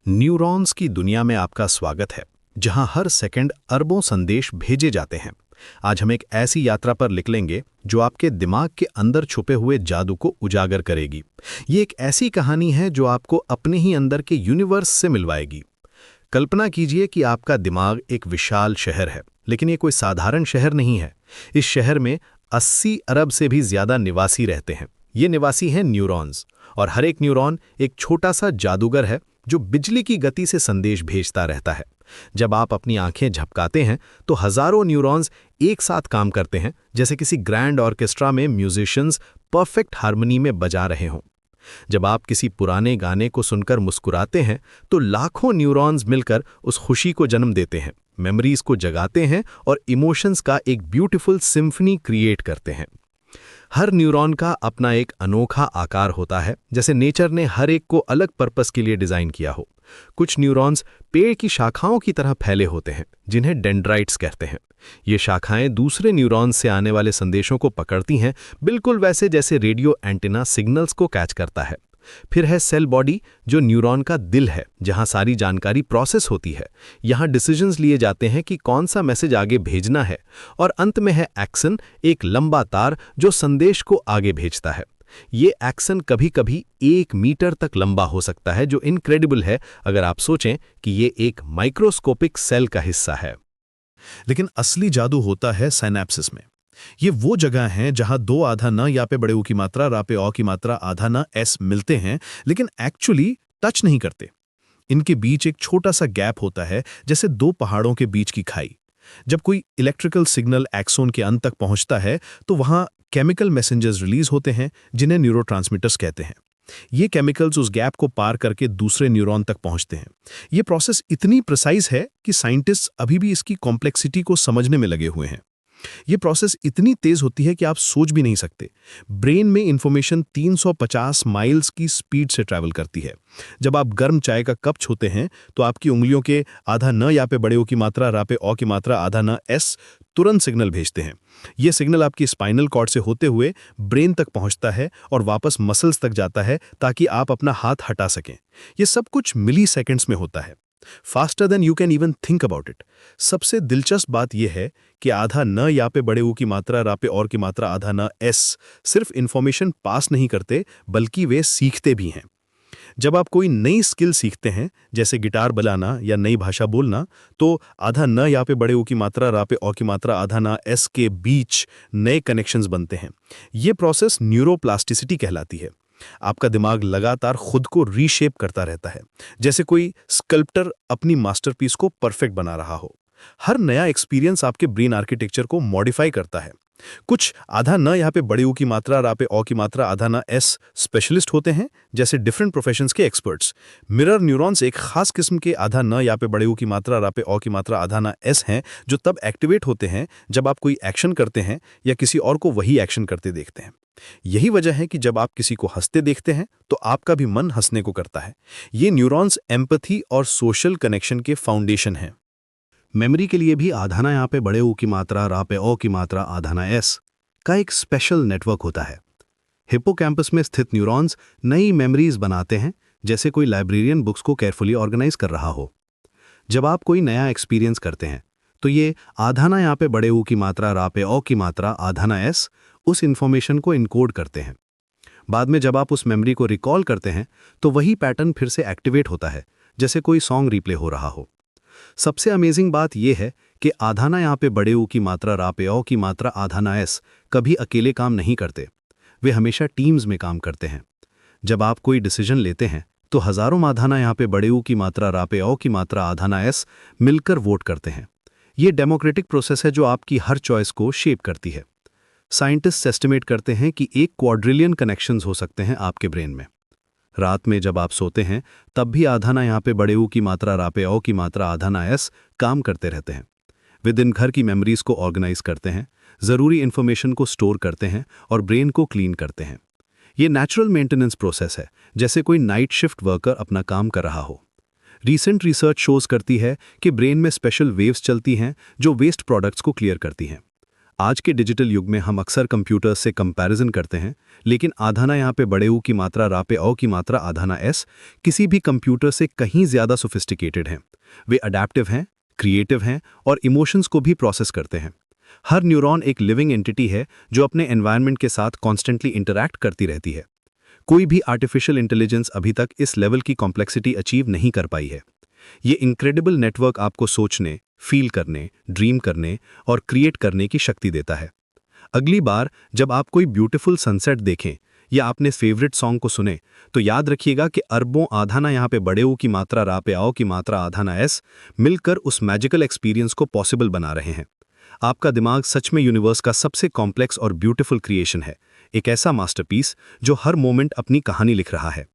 Neurons की दुनिया में आपका स्वागत है, जहां हर सेकंड अरबों संदेश भेजे जाते हैं। आज हम एक ऐसी यात्रा पर निकलेंगे जो आपके दिमाग के अंदर छुपे हुए जादू को उजागर करेगी। ये एक ऐसी कहानी है जो आपको अपने ही अंदर के यूनिवर्स से मिलवाएगी। कल्पना कीजिए कि आपका दिमाग एक विशाल शहर है, लेकिन ये कोई साधारण शहर नहीं है। इस शहर में 80 अरब से भी ज्यादा निवासी रहते हैं। ये निवासी हैं न्यूरॉन्स, और हर एक न्यूरॉन एक छोटा सा जादूगर है जो बिजली की गति से संदेश भेजता रहता है। जब आप अपनी आंखें झपकाते हैं तो हजारों न्यूरॉन्स एक साथ काम करते हैं, जैसे किसी ग्रैंड ऑर्केस्ट्रा में म्यूजिशियंस परफेक्ट हार्मनी में बजा रहे हों। जब आप किसी पुराने गाने को सुनकर मुस्कुराते हैं तो लाखों न्यूरॉन्स मिलकर उस खुशी को जन्म देते हैं, मेमोरीज को जगाते हैं और इमोशंस का एक ब्यूटीफुल सिम्फनी क्रिएट करते हैं। हर न्यूरॉन का अपना एक अनोखा आकार होता है, जैसे नेचर ने हर एक को अलग पर्पस के लिए डिजाइन किया हो। कुछ न्यूरॉन्स पेड़ की शाखाओं की तरह फैले होते हैं, जिन्हें डेंड्राइट्स कहते हैं। ये शाखाएं दूसरे न्यूरॉन्स से आने वाले संदेशों को पकड़ती हैं, बिल्कुल वैसे जैसे रेडियो एंटीना सिग्नल्स को कैच करता है। फिर है सेल बॉडी, जो न्यूरॉन का दिल है, जहां सारी जानकारी प्रोसेस होती है। यहां डिसीजंस लिए जाते हैं कि कौन सा मैसेज आगे भेजना है। और अंत में है एक्सन, एक लंबा तार जो संदेश को आगे भेजता है। ये एक्सन कभी कभी 1 मीटर तक लंबा हो सकता है, जो इनक्रेडिबल है अगर आप सोचें कि ये एक माइक्रोस्कोपिक सेल का हिस्सा है। लेकिन असली जादू होता है साइनेप्सिस में। ये वो जगह हैं जहां दो आधा न या पे बड़े ऊ की मात्रा रा पे औ की मात्रा आधा न एस मिलते हैं, लेकिन एक्चुअली टच नहीं करते। इनके बीच एक छोटा सा गैप होता है, जैसे दो पहाड़ों के बीच की खाई। जब कोई इलेक्ट्रिकल सिग्नल एक्सोन के अंत तक पहुंचता है तो वहां केमिकल मैसेंजर्स रिलीज होते हैं, जिन्हें न्यूरोट्रांसमीटर्स कहते हैं। ये केमिकल्स उस गैप को पार करके दूसरे न्यूरॉन तक पहुंचते हैं। ये प्रोसेस इतनी प्रिसाइज है कि साइंटिस्ट्स अभी भी इसकी कॉम्प्लेक्सिटी को समझने में लगे हुए हैं। ये प्रोसेस इतनी तेज होती है कि आप सोच भी नहीं सकते। ब्रेन में इंफॉर्मेशन 350 माइल्स की स्पीड से ट्रैवल करती है। जब आप गर्म चाय का कप छूते हैं तो आपकी उंगलियों के आधा न या पे बड़े ओ की मात्रा रा पे औ की मात्रा आधा न एस तुरंत सिग्नल भेजते हैं। ये सिग्नल आपकी स्पाइनल कॉर्ड से होते हुए ब्रेन तक पहुंचता है और वापस मसल्स तक जाता है, ताकि आप अपना हाथ हटा सकें। ये सब कुछ मिली सेकेंड्स में होता है, faster than you can even think about it. सबसे दिलचस्प बात यह है कि आधा न या पे बड़े ऊ की मात्रा रा पे और की मात्रा आधा न एस सिर्फ इंफॉर्मेशन पास नहीं करते, बल्कि वे सीखते भी हैं। जब आप कोई नई स्किल सीखते हैं, जैसे गिटार बजाना या नई भाषा बोलना, तो आधा न या पे बड़े ऊ की मात्रा रा पे औ की मात्रा आधा न एस के बीच नए कनेक्शंस बनते हैं। ये प्रोसेस न्यूरोप्लास्टिसिटी कहलाती है। आपका दिमाग लगातार खुद को रीशेप करता रहता है, जैसे कोई स्कल्प्टर अपनी मास्टरपीस को परफेक्ट बना रहा हो। हर नया एक्सपीरियंस आपके ब्रेन आर्किटेक्चर को मॉडिफाई करता है। कुछ आधा न यहाँ पे बड़े ऊ की मात्रा रा पे औ की मात्रा आधा न एस स्पेशलिस्ट होते हैं, जैसे डिफरेंट प्रोफेशंस के एक्सपर्ट्स। मिरर न्यूरॉन्स एक खास किस्म के आधा न या पे बड़े ऊ की मात्रा रा पे औ की मात्रा आधा न एस हैं, जो तब एक्टिवेट होते हैं जब आप कोई एक्शन करते हैं या किसी और को वही एक्शन करते देखते हैं। यही वजह है कि जब आप किसी को हंसते देखते हैं तो आपका भी मन हंसने को करता है। ये न्यूरॉन्स एम्पैथी और सोशल कनेक्शन के फाउंडेशन हैं। मेमोरी के लिए भी आधाना यहाँ पे बड़े ऊ की मात्रा रा पे औ की मात्रा आधाना एस का एक स्पेशल नेटवर्क होता है। हिप्पोकैम्पस में स्थित न्यूरॉन्स नई मेमोरीज बनाते हैं, जैसे कोई लाइब्रेरियन बुक्स को केयरफुली ऑर्गेनाइज कर रहा हो। जब आप कोई नया एक्सपीरियंस करते हैं तो ये आधाना यहाँ पे बड़े ऊ की मात्रा रा पे औ की मात्रा आधाना एस उस इंफॉर्मेशन को इनकोड करते हैं। बाद में जब आप उस मेमोरी को रिकॉल करते हैं तो वही पैटर्न फिर से एक्टिवेट होता है, जैसे कोई सॉन्ग रिप्ले हो रहा हो। सबसे अमेजिंग बात यह है कि आधाना यहाँ पे बड़े ऊ की मात्रा रा पे औ की मात्रा आधाना एस कभी अकेले काम नहीं करते। वे हमेशा टीम्स में काम करते हैं। जब आप कोई डिसीजन लेते हैं तो हजारों आधाना यहाँ पे बड़े ऊ की मात्रा रा पे औ की मात्रा आधाना एस मिलकर वोट करते हैं। ये डेमोक्रेटिक प्रोसेस है जो आपकी हर चॉइस को शेप करती है। साइंटिस्ट्स एस्टिमेट करते हैं कि 1 क्वाड्रिलियन कनेक्शंस हो सकते हैं आपके ब्रेन में। रात में जब आप सोते हैं तब भी आधाना यहाँ पे बड़े ऊ की मात्रा रा पे औ की मात्रा आधाना एस काम करते रहते हैं। वे दिन भर की मेमोरीज को ऑर्गेनाइज करते हैं, ज़रूरी इन्फॉर्मेशन को स्टोर करते हैं और ब्रेन को क्लीन करते हैं। ये नेचुरल मेंटेनेंस प्रोसेस है, जैसे कोई नाइट शिफ्ट वर्कर अपना काम कर रहा हो। रीसेंट रिसर्च शोज करती है कि ब्रेन में स्पेशल वेव्स चलती हैं जो वेस्ट प्रोडक्ट्स को क्लियर करती हैं। आज के डिजिटल युग में हम अक्सर कंप्यूटर से कंपैरिजन करते हैं, लेकिन आधाना यहाँ पे बड़े ऊ की मात्रा रा पे औ की मात्रा आधाना एस किसी भी कंप्यूटर से कहीं ज़्यादा सोफिस्टिकेटेड हैं। वे अडैप्टिव हैं, क्रिएटिव हैं और इमोशंस को भी प्रोसेस करते हैं। हर न्यूरॉन एक लिविंग एंटिटी है जो अपने एनवायरनमेंट के साथ कॉन्स्टेंटली इंटरैक्ट करती रहती है। कोई भी आर्टिफिशियल इंटेलिजेंस अभी तक इस लेवल की कॉम्प्लेक्सिटी अचीव नहीं कर पाई है। ये इनक्रेडिबल नेटवर्क आपको सोचने, फील करने, ड्रीम करने और क्रिएट करने की शक्ति देता है। अगली बार जब आप कोई ब्यूटीफुल सनसेट देखें या आपने फेवरेट सॉन्ग को सुने, तो याद रखिएगा कि अरबों आधाना यहाँ पे बड़े ऊ की मात्रा रा पे आओ की मात्रा आधाना एस मिलकर उस मैजिकल एक्सपीरियंस को पॉसिबल बना रहे हैं। आपका दिमाग सच में यूनिवर्स का सबसे कॉम्प्लेक्स और ब्यूटीफुल क्रिएशन है, एक ऐसा मास्टरपीस जो हर मोमेंट अपनी कहानी लिख रहा है।